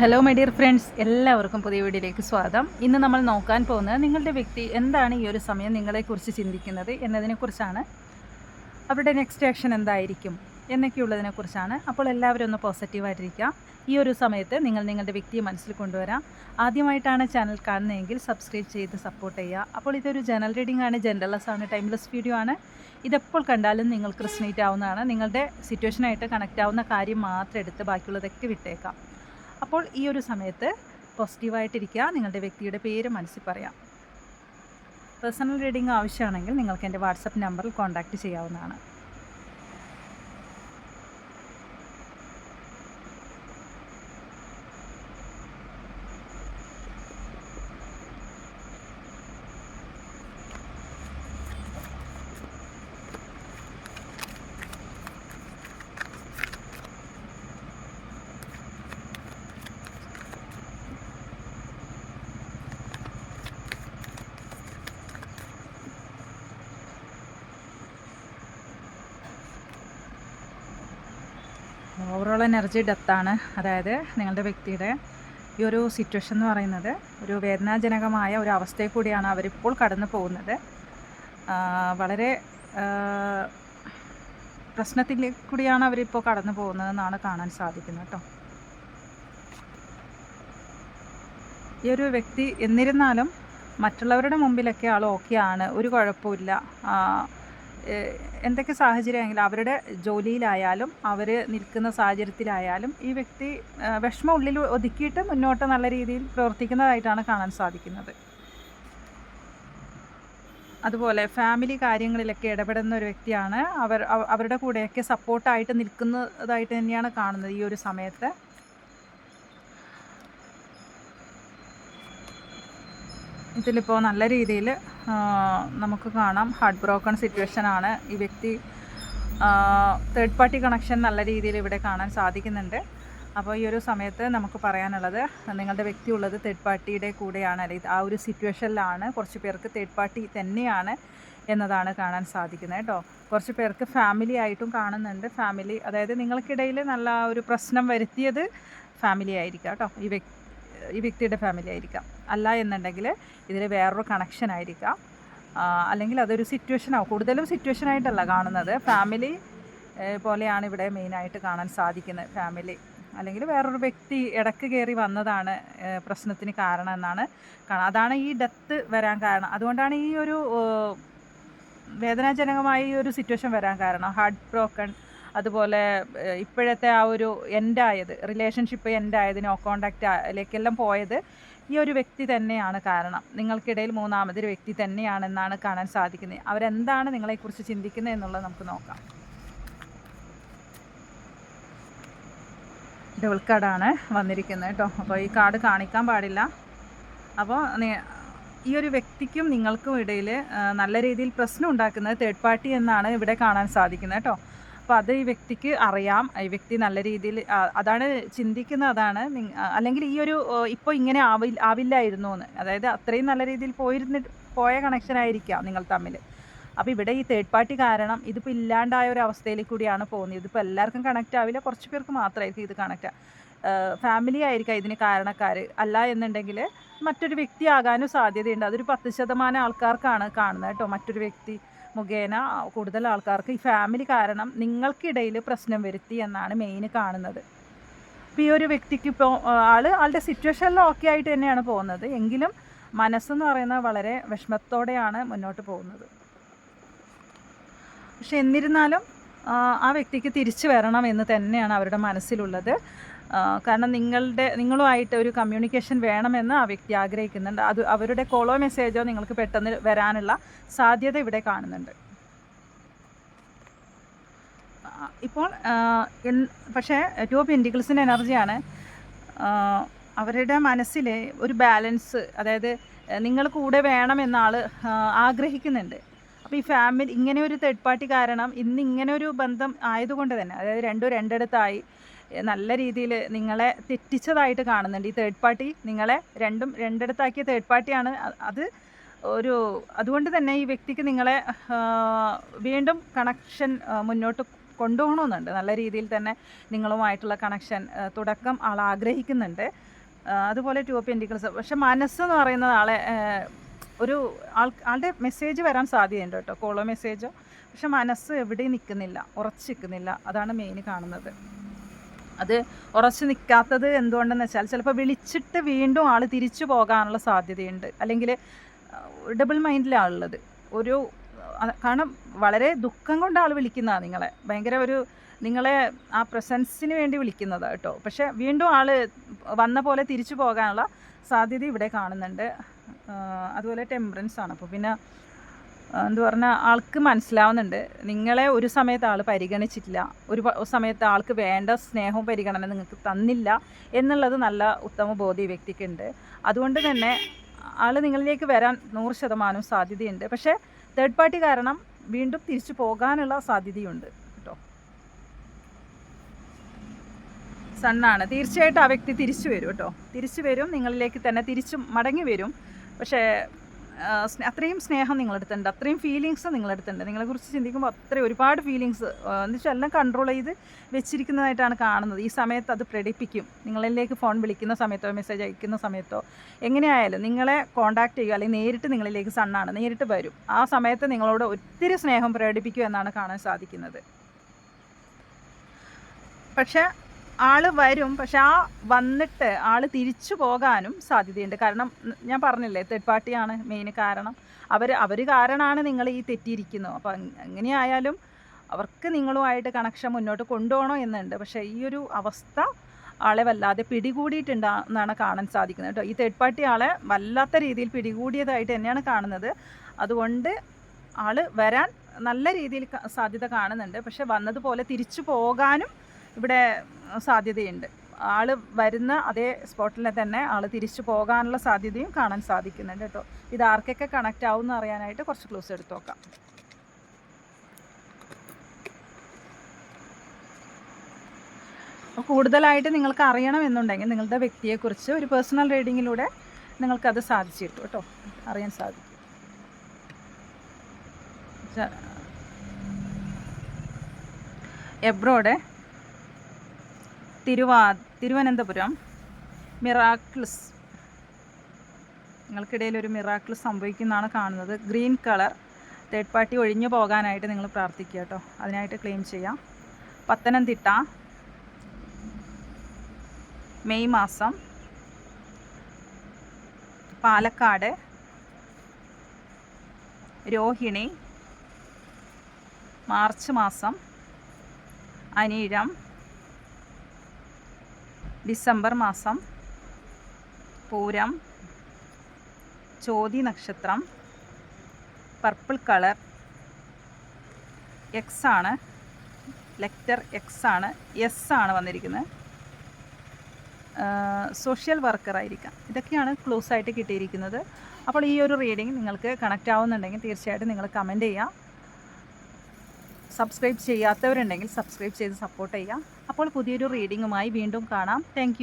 Hello my dear friends, എല്ലാവർക്കും പുതിയ വീഡിയോയിലേക്ക് സ്വാഗതം. ഇന്ന് നമ്മൾ നോക്കാൻ പോകുന്നത് നിങ്ങളുടെ വ്യക്തി എന്താണ് ഈ ഒരു സമയം നിങ്ങളെക്കുറിച്ച് ചിന്തിക്കുന്നത് എന്നതിനെക്കുറിച്ചാണ്. അവരുടെ നെക്സ്റ്റ് ആക്ഷൻ എന്തായിരിക്കും എന്നൊക്കെയുള്ളതിനെക്കുറിച്ചാണ്. അപ്പോൾ എല്ലാവരും ഒന്ന് പോസിറ്റീവായിട്ടിരിക്കുക. ഈ ഒരു സമയത്ത് നിങ്ങളുടെ വ്യക്തിയെ മനസ്സിൽ കൊണ്ടുവരാം. ആദ്യമായിട്ടാണ് ചാനൽ കാണുന്നതെങ്കിൽ സബ്സ്ക്രൈബ് ചെയ്ത് സപ്പോർട്ട് ചെയ്യുക. അപ്പോൾ ഇതൊരു ജനറൽ റീഡിംഗ് ആണ്, ജെൻഡർലെസ് ആണ്, ടൈംലെസ് വീഡിയോ ആണ്. ഇതെപ്പോൾ കണ്ടാലും നിങ്ങൾക്ക് റെസൊനേറ്റ് ആവുന്നതാണ്. നിങ്ങളുടെ സിറ്റുവേഷനായിട്ട് കണക്റ്റ് ആവുന്ന കാര്യം മാത്രം എടുത്ത് ബാക്കിയുള്ളതൊക്കെ വിട്ടേക്കാം. അപ്പോൾ ഈ ഒരു സമയത്ത് പോസിറ്റീവായിട്ടിരിക്കുക. നിങ്ങളുടെ വ്യക്തിയുടെ പേര് മനസ്സിൽ പറയാം. പേഴ്സണൽ റീഡിംഗ് ആവശ്യമാണെങ്കിൽ നിങ്ങൾക്ക് എൻ്റെ വാട്സപ്പ് നമ്പറിൽ കോൺടാക്റ്റ് ചെയ്യാവുന്നതാണ്. ഓവറോൾ എനർജി ഡെത്താണ്. അതായത് നിങ്ങളുടെ വ്യക്തിയുടെ ഈ ഒരു സിറ്റുവേഷൻ എന്ന് പറയുന്നത് ഒരു വേദനാജനകമായ ഒരു അവസ്ഥയിൽ കൂടിയാണ് അവരിപ്പോൾ കടന്നു പോകുന്നത്. വളരെ പ്രശ്നത്തിൽ കൂടിയാണ് അവരിപ്പോൾ കടന്നു പോകുന്നതെന്നാണ് കാണാൻ സാധിക്കുന്നത് കേട്ടോ. ഈ ഒരു വ്യക്തി എന്നിരുന്നാലും മറ്റുള്ളവരുടെ മുമ്പിലൊക്കെ ആൾ ഓക്കെയാണ്, ഒരു കുഴപ്പമില്ല. എന്തൊക്കെ സാഹചര്യമെങ്കിലും അവരുടെ ജോലിയിലായാലും അവർ നിൽക്കുന്ന സാഹചര്യത്തിലായാലും ഈ വ്യക്തി വിഷമം ഉള്ളിൽ ഒതുക്കിയിട്ട് മുന്നോട്ട് നല്ല രീതിയിൽ പ്രവർത്തിക്കുന്നതായിട്ടാണ് കാണാൻ സാധിക്കുന്നത്. അതുപോലെ ഫാമിലി കാര്യങ്ങളിലൊക്കെ ഇടപെടുന്ന ഒരു വ്യക്തിയാണ്. അവരുടെ കൂടെയൊക്കെ സപ്പോർട്ടായിട്ട് നിൽക്കുന്നതായിട്ട് തന്നെയാണ് കാണുന്നത് ഈ ഒരു സമയത്ത്. ഇതിലിപ്പോൾ നല്ല രീതിയിൽ നമുക്ക് കാണാം ഹാർട്ട് ബ്രോക്കൺ സിറ്റുവേഷനാണ്. ഈ വ്യക്തി തേർഡ് പാർട്ടി കണക്ഷൻ നല്ല രീതിയിൽ ഇവിടെ കാണാൻ സാധിക്കുന്നുണ്ട്. അപ്പോൾ ഈ ഒരു സമയത്ത് നമുക്ക് പറയാനുള്ളത്, നിങ്ങളുടെ വ്യക്തി ഉള്ളത് തേർഡ് പാർട്ടിയുടെ കൂടെയാണ്, അല്ലെങ്കിൽ ആ ഒരു സിറ്റുവേഷനിലാണ്. കുറച്ച് പേർക്ക് തേർഡ് പാർട്ടി തന്നെയാണ് എന്നതാണ് കാണാൻ സാധിക്കുന്നത് കേട്ടോ. കുറച്ച് പേർക്ക് ഫാമിലി ആയിട്ടും കാണുന്നുണ്ട്. ഫാമിലി അതായത് നിങ്ങൾക്കിടയിൽ നല്ല ഒരു പ്രശ്നം വരുത്തിയത് ഫാമിലി ആയിരിക്കാം കേട്ടോ. ഈ വ്യക്തിയുടെ ഫാമിലി ആയിരിക്കാം. അല്ല എന്നുണ്ടെങ്കിൽ ഇതിൽ വേറൊരു കണക്ഷൻ ആയിരിക്കാം. അല്ലെങ്കിൽ അതൊരു സിറ്റുവേഷനാവും. കൂടുതലും സിറ്റുവേഷനായിട്ടല്ല കാണുന്നത്, ഫാമിലി പോലെയാണ് ഇവിടെ മെയിനായിട്ട് കാണാൻ സാധിക്കുന്നത്. ഫാമിലി അല്ലെങ്കിൽ വേറൊരു വ്യക്തി ഇടയ്ക്ക് കയറി വന്നതാണ് പ്രശ്നത്തിന് കാരണം എന്നാണ് കാണാം. അതാണ് ഈ ഡെത്ത് വരാൻ കാരണം. അതുകൊണ്ടാണ് ഈ ഒരു വേദനാജനകമായ ഈ ഒരു സിറ്റുവേഷൻ വരാൻ കാരണം. ഹാർട്ട് ബ്രോക്കൺ, അതുപോലെ ഇപ്പോഴത്തെ ആ ഒരു എൻഡായത്, റിലേഷൻഷിപ്പ് എൻഡായത്, നോ കോണ്ടാക്റ്റിലേക്കെല്ലാം പോയത് ഈ ഒരു വ്യക്തി തന്നെയാണ് കാരണം. നിങ്ങൾക്കിടയിൽ മൂന്നാമതൊരു വ്യക്തി തന്നെയാണെന്നാണ് കാണാൻ സാധിക്കുന്നത്. അവരെന്താണ് നിങ്ങളെക്കുറിച്ച് ചിന്തിക്കുന്നത് എന്നുള്ളത് നമുക്ക് നോക്കാം. ഡബിൾ കാർഡാണ് വന്നിരിക്കുന്നത് കേട്ടോ. അപ്പോൾ ഈ കാർഡ് കാണിക്കാൻ പാടില്ല. അപ്പോൾ ഈ ഒരു വ്യക്തിക്കും നിങ്ങൾക്കും ഇടയിൽ നല്ല രീതിയിൽ പ്രശ്നം ഉണ്ടാക്കുന്നത് തേർഡ് പാർട്ടി എന്നാണ് ഇവിടെ കാണാൻ സാധിക്കുന്നത് കേട്ടോ. അപ്പോൾ അത് ഈ വ്യക്തിക്ക് അറിയാം. ഈ വ്യക്തി നല്ല രീതിയിൽ അതാണ് ചിന്തിക്കുന്നത്. അതാണ് അല്ലെങ്കിൽ ഈ ഒരു ഇപ്പോൾ ഇങ്ങനെ ആവില്ലായിരുന്നു എന്ന്, അതായത് അത്രയും നല്ല രീതിയിൽ പോയ കണക്ഷനായിരിക്കാം നിങ്ങൾ തമ്മിൽ. അപ്പോൾ ഇവിടെ ഈ തേർഡ് പാർട്ടി കാരണം ഇതിപ്പോൾ ഇല്ലാണ്ടായ ഒരു അവസ്ഥയിലേക്ക് കൂടിയാണ് പോകുന്നത്. ഇതിപ്പോൾ എല്ലാവർക്കും കണക്റ്റ് ആവില്ല, കുറച്ച് പേർക്ക് മാത്രമായിരിക്കും ഇത് കണക്റ്റ്. ഫാമിലി ആയിരിക്കാം ഇതിന് കാരണക്കാർ. അല്ല എന്നുണ്ടെങ്കിൽ മറ്റൊരു വ്യക്തി ആകാനും സാധ്യതയുണ്ട്. അതൊരു 10% ആൾക്കാർക്കാണ് കാണുന്നത് കേട്ടോ. മറ്റൊരു വ്യക്തി മുഖേന കൂടുതൽ ആൾക്കാർക്ക് ഈ ഫാമിലി കാരണം നിങ്ങൾക്കിടയിൽ പ്രശ്നം വരുത്തി എന്നാണ് മെയിൻ കാണുന്നത്. ഇപ്പോൾ ഈ ഒരു വ്യക്തിക്ക് ഇപ്പോൾ ആളുടെ സിറ്റുവേഷനിൽ ഓക്കെ ആയിട്ട് തന്നെയാണ് പോകുന്നത്. എങ്കിലും മനസ്സെന്ന് പറയുന്നത് വളരെ വിഷമത്തോടെയാണ് മുന്നോട്ട് പോകുന്നത്. പക്ഷെ എന്നിരുന്നാലും ആ വ്യക്തിക്ക് തിരിച്ചു വരണം എന്ന് തന്നെയാണ് അവരുടെ മനസ്സിലുള്ളത്. കാരണം നിങ്ങളുമായിട്ട് ഒരു കമ്മ്യൂണിക്കേഷൻ വേണമെന്ന് ആ വ്യക്തി ആഗ്രഹിക്കുന്നുണ്ട്. അത് അവരുടെ കോളോ മെസ്സേജോ നിങ്ങൾക്ക് പെട്ടെന്ന് വരാനുള്ള സാധ്യത ഇവിടെ കാണുന്നുണ്ട്. ഇപ്പോൾ പക്ഷേ 2 ഓഫ് പെന്റിക്കിൾസിൻ്റെ എനർജിയാണ്. അവരുടെ മനസ്സിൽ ഒരു ബാലൻസ്, അതായത് നിങ്ങൾ കൂടെ വേണമെന്ന ആൾ ആഗ്രഹിക്കുന്നുണ്ട്. അപ്പോൾ ഈ ഫാമിലി ഇങ്ങനെ ഒരു തേർഡ് പാർട്ടി കാരണം ഇങ്ങനെ ഒരു ബന്ധം ആയതുകൊണ്ട് തന്നെ, അതായത് രണ്ടിടത്തായി നല്ല രീതിയിൽ നിങ്ങളെ തെറ്റിച്ചതായിട്ട് കാണുന്നുണ്ട്. ഈ തേർഡ് പാർട്ടി നിങ്ങളെ രണ്ടിടത്താക്കിയ തേർഡ് പാർട്ടിയാണ്. അതുകൊണ്ട് തന്നെ ഈ വ്യക്തിക്ക് നിങ്ങളെ വീണ്ടും കണക്ഷൻ മുന്നോട്ട് കൊണ്ടുപോകണമെന്നുണ്ട്. നല്ല രീതിയിൽ തന്നെ നിങ്ങളുമായിട്ടുള്ള കണക്ഷൻ തുടക്കം ആൾ ആഗ്രഹിക്കുന്നുണ്ട്. അതുപോലെ 2 ഓഫ് പെൻറ്റിക്കിൾസ്. പക്ഷെ മനസ്സെന്ന് പറയുന്നത് ഒരു ആളുടെ മെസ്സേജ് വരാൻ സാധ്യതയുണ്ട് കേട്ടോ, കോളോ മെസ്സേജോ. പക്ഷെ മനസ്സ് എവിടെയും നിൽക്കുന്നില്ല, ഉറച്ച് നിൽക്കുന്നില്ല. അതാണ് മെയിൻ കാണുന്നത്. അത് ഉറച്ച് നിൽക്കാത്തത് എന്തുകൊണ്ടെന്ന് വെച്ചാൽ ചിലപ്പോൾ വിളിച്ചിട്ട് വീണ്ടും ആൾ തിരിച്ചു പോകാനുള്ള സാധ്യതയുണ്ട്. അല്ലെങ്കിൽ ഡബിൾ മൈൻഡിലാണുള്ളത്. കാരണം വളരെ ദുഃഖം കൊണ്ട് ആൾ വിളിക്കുന്നതാണ് നിങ്ങളെ. ഭയങ്കര നിങ്ങളെ ആ പ്രസൻസിന് വേണ്ടി വിളിക്കുന്നതാണ് കേട്ടോ. പക്ഷേ വീണ്ടും ആൾ വന്ന പോലെ തിരിച്ചു പോകാനുള്ള സാധ്യത ഇവിടെ കാണുന്നുണ്ട്. അതുപോലെ ടെമ്പറൻസ് ആണ്. അപ്പോൾ പിന്നെ എന്താ പറഞ്ഞാൽ ആൾക്ക് മനസ്സിലാവുന്നുണ്ട് നിങ്ങളെ ഒരു സമയത്ത് ആൾ പരിഗണിച്ചിട്ടില്ല, ഒരു സമയത്ത് ആൾക്ക് വേണ്ട സ്നേഹവും പരിഗണന നിങ്ങൾക്ക് തന്നില്ല എന്നുള്ളത് നല്ല ഉത്തമ ബോധ്യ വ്യക്തിക്കുണ്ട്. അതുകൊണ്ട് തന്നെ ആൾ നിങ്ങളിലേക്ക് വരാൻ 100% സാധ്യതയുണ്ട്. പക്ഷേ തേർഡ് പാർട്ടി കാരണം വീണ്ടും തിരിച്ചു പോകാനുള്ള സാധ്യതയുണ്ട് കേട്ടോ. സണ്ണാണ്. തീർച്ചയായിട്ടും ആ വ്യക്തി തിരിച്ചു വരും കേട്ടോ, തിരിച്ചു വരും, നിങ്ങളിലേക്ക് തന്നെ തിരിച്ചു മടങ്ങി വരും. പക്ഷേ അത്രയും സ്നേഹം നിങ്ങളെടുത്തുണ്ട്, അത്രയും ഫീലിങ്സ് നിങ്ങളെടുത്തുണ്ട്. നിങ്ങളെക്കുറിച്ച് ചിന്തിക്കുമ്പോൾ അത്രയും ഒരുപാട് ഫീലിങ്സ് എന്ന് വെച്ചാൽ എല്ലാം കൺട്രോൾ ചെയ്ത് വെച്ചിരിക്കുന്നതായിട്ടാണ് കാണുന്നത്. ഈ സമയത്ത് അത് പ്രകടിപ്പിക്കും. നിങ്ങളിലേക്ക് ഫോൺ വിളിക്കുന്ന സമയത്തോ മെസ്സേജ് അയക്കുന്ന സമയത്തോ എങ്ങനെയായാലും നിങ്ങളെ കോൺടാക്റ്റ് ചെയ്യുക, അല്ലെങ്കിൽ നേരിട്ട് നിങ്ങളിലേക്ക് സണ്ണാണ് നേരിട്ട് വരും. ആ സമയത്ത് നിങ്ങളോട് ഒത്തിരി സ്നേഹം പ്രകടിപ്പിക്കും എന്നാണ് കാണാൻ സാധിക്കുന്നത്. പക്ഷേ ആൾ വരും, പക്ഷെ ആ വന്നിട്ട് ആൾ തിരിച്ചു പോകാനും സാധ്യതയുണ്ട്. കാരണം ഞാൻ പറഞ്ഞില്ലേ, തേർഡ് പാർട്ടിയാണ് മെയിൻ കാരണം. അവർ കാരണമാണ് നിങ്ങൾ ഈ തെറ്റിയിരിക്കുന്നത്. അപ്പോൾ എങ്ങനെയായാലും അവർക്ക് നിങ്ങളുമായിട്ട് കണക്ഷൻ മുന്നോട്ട് കൊണ്ടുപോകണം എന്നുണ്ട്. പക്ഷേ ഈ ഒരു അവസ്ഥ ആളെ വല്ലാതെ പിടികൂടിയിട്ടുണ്ടെന്നാണ് കാണാൻ സാധിക്കുന്നത് കേട്ടോ. ഈ തേർഡ് പാർട്ടി ആളെ വല്ലാത്ത രീതിയിൽ പിടികൂടിയതായിട്ട് തന്നെയാണ് കാണുന്നത്. അതുകൊണ്ട് ആൾ വരാൻ നല്ല രീതിയിൽ സാധ്യത കാണുന്നുണ്ട്. പക്ഷെ വന്നതുപോലെ തിരിച്ചു പോകാനും ഇവിടെ സാധ്യതയുണ്ട്. ആൾ വരുന്ന അതേ സ്പോട്ടിൽ തന്നെ ആൾ തിരിച്ചു പോകാനുള്ള സാധ്യതയും കാണാൻ സാധിക്കുന്നുണ്ട് കേട്ടോ. ഇത് ആർക്കൊക്കെ കണക്റ്റ് ആവുമെന്ന് അറിയാനായിട്ട് കുറച്ച് ക്ലൂസ് എടുത്ത് നോക്കാം. അപ്പോൾ കൂടുതലായിട്ട് നിങ്ങൾക്ക് അറിയണമെന്നുണ്ടെങ്കിൽ നിങ്ങളുടെ വ്യക്തിയെക്കുറിച്ച് ഒരു പേഴ്സണൽ റീഡിങ്ങിലൂടെ നിങ്ങൾക്കത് സാധിച്ചു കിട്ടും കേട്ടോ, അറിയാൻ സാധിക്കും. Abroad, Thiruvananthapuram, miracles. നിങ്ങൾക്കിടയിൽ ഒരു മിറാക്കിൾസ് സംഭവിക്കുന്നതാണ് കാണുന്നത്. Green colour. തേർഡ് പാർട്ടി ഒഴിഞ്ഞു പോകാനായിട്ട് നിങ്ങൾ പ്രാർത്ഥിക്കുക കേട്ടോ, അതിനായിട്ട് ക്ലെയിം ചെയ്യാം. പത്തനംതിട്ട, മെയ് മാസം. പാലക്കാട്, രോഹിണി, മാർച്ച് മാസം. അനീഴം, ഡിസംബർ മാസം. പൂരം, ചോതി നക്ഷത്രം. Purple colour. എക്സ് ആണ്, ലെറ്റർ എക്സ് ആണ്, എസ് ആണ് വന്നിരിക്കുന്നത്. സോഷ്യൽ വർക്കർ ആയിരിക്കാം. ഇതൊക്കെയാണ് ക്ലോസ് ആയിട്ട് കിട്ടിയിരിക്കുന്നത്. അപ്പോൾ ഈ ഒരു റീഡിങ് നിങ്ങൾക്ക് കണക്റ്റ് ആവുന്നുണ്ടെങ്കിൽ തീർച്ചയായിട്ടും നിങ്ങൾ കമൻറ്റ് ചെയ്യുക. സബ്സ്ക്രൈബ് ചെയ്യാത്തവരുണ്ടെങ്കിൽ സബ്സ്ക്രൈബ് ചെയ്ത് സപ്പോർട്ട് ചെയ്യുക. അപ്പോൾ പുതിയൊരു റീഡിങ്ങുമായി വീണ്ടും കാണാം. താങ്ക്